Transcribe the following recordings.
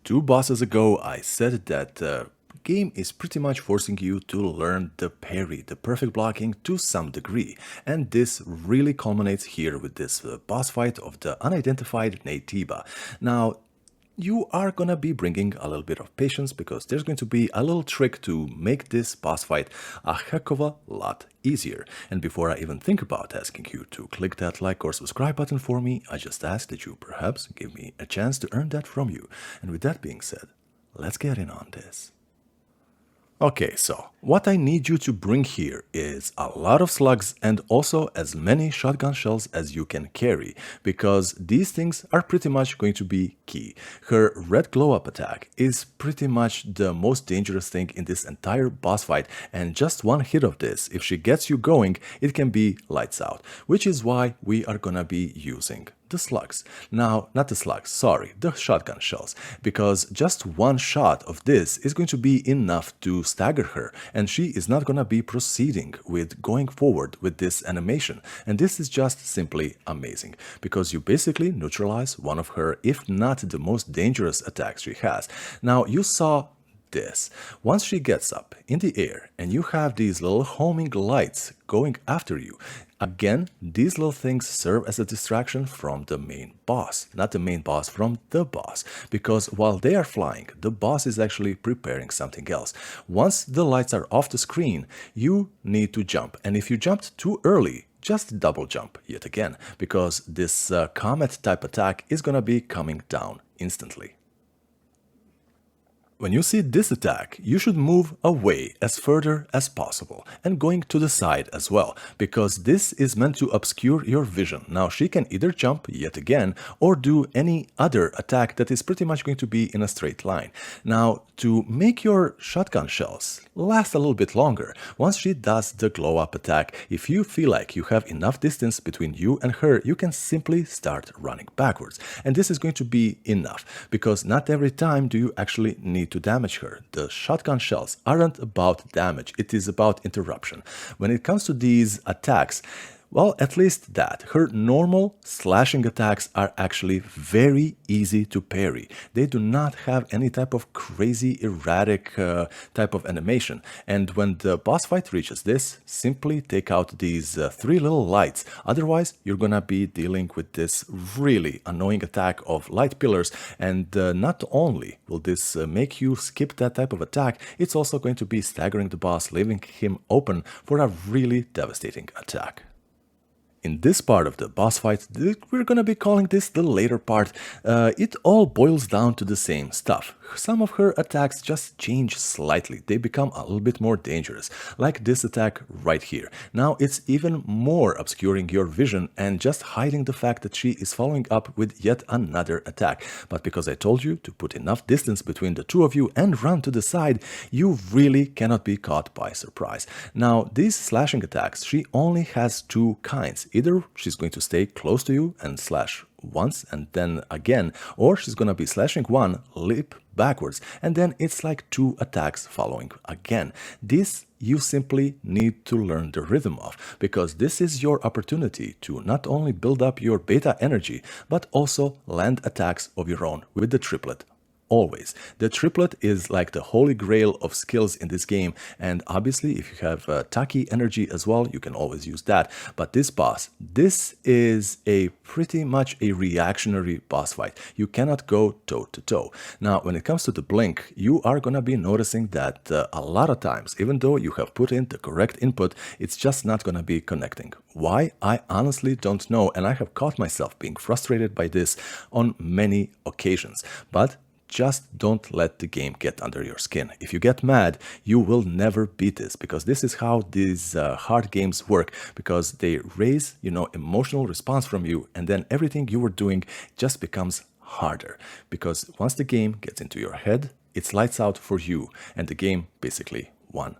Two bosses ago, I said that the game is pretty much forcing you to learn the parry, the perfect blocking to some degree, and this really culminates here with this boss fight of the Unidentified Naytiba. Now, you are gonna be bringing a little bit of patience because there's going to be a little trick to make this boss fight a heck of a lot easier. And before I even think about asking you to click that like or subscribe button for me, I just ask that you perhaps give me a chance to earn that from you. And with that being said, let's get in on this. Okay, so what I need you to bring here is a lot of slugs and also as many shotgun shells as you can carry, because these things are pretty much going to be key. Her red glow up attack is pretty much the most dangerous thing in this entire boss fight, and just one hit of this, if she gets you going, it can be lights out, which is why we are gonna be using the slugs. Now, not the slugs, sorry, the shotgun shells, because just one shot of this is going to be enough to stagger her, and she is not gonna be proceeding with going forward with this animation. And this is just simply amazing, because you basically neutralize one of her, if not the most dangerous attacks she has. Now, you saw this. Once she gets up in the air and you have these little homing lights going after you, again, these little things serve as a distraction from the main boss. Not the main boss, from the boss. Because while they are flying, the boss is actually preparing something else. Once the lights are off the screen, you need to jump. And if you jumped too early, just double jump yet again, because this comet type attack is gonna be coming down instantly. When you see this attack, you should move away as further as possible and going to the side as well, because this is meant to obscure your vision. Now she can either jump yet again or do any other attack that is pretty much going to be in a straight line. Now, to make your shotgun shells last a little bit longer, once she does the glow up attack, if you feel like you have enough distance between you and her, you can simply start running backwards. And this is going to be enough, because not every time do you actually need to damage her. The shotgun shells aren't about damage, it is about interruption. When it comes to these attacks, well, at least that. Her normal slashing attacks are actually very easy to parry. They do not have any type of crazy, erratic type of animation. And when the boss fight reaches this, simply take out these three little lights. Otherwise, you're gonna be dealing with this really annoying attack of light pillars. And not only will this make you skip that type of attack, it's also going to be staggering the boss, leaving him open for a really devastating attack. In this part of the boss fight, we're gonna be calling this the later part, it all boils down to the same stuff. Some of her attacks just change slightly, they become a little bit more dangerous, like this attack right here. Now it's even more obscuring your vision and just hiding the fact that she is following up with yet another attack. But because I told you to put enough distance between the two of you and run to the side, you really cannot be caught by surprise. Now, these slashing attacks, she only has two kinds. Either she's going to stay close to you and slash once and then again, or she's gonna be slashing one, leap backwards, and then it's like two attacks following again. This you simply need to learn the rhythm of, because this is your opportunity to not only build up your beta energy, but also land attacks of your own with the triplet. Always. The triplet is like the holy grail of skills in this game, and obviously if you have Taki energy as well, you can always use that. But this boss, this is a pretty much a reactionary boss fight. You cannot go toe to toe. Now, when it comes to the blink, you are gonna be noticing that a lot of times, even though you have put in the correct input, it's just not gonna be connecting. Why? I honestly don't know, and I have caught myself being frustrated by this on many occasions. But just don't let the game get under your skin. If you get mad, you will never beat this, because this is how these hard games work, because they raise, emotional response from you, and then everything you were doing just becomes harder. Because once the game gets into your head, it's lights out for you, and the game basically won.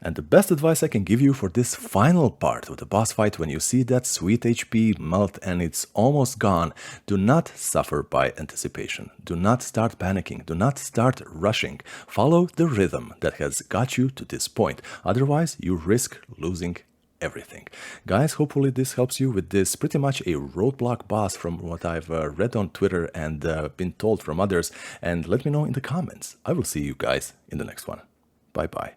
And the best advice I can give you for this final part of the boss fight, when you see that sweet HP melt and it's almost gone, do not suffer by anticipation. Do not start panicking. Do not start rushing. Follow the rhythm that has got you to this point. Otherwise, you risk losing everything. Guys, hopefully this helps you with this pretty much a roadblock boss from what I've read on Twitter and been told from others. And let me know in the comments. I will see you guys in the next one. Bye bye.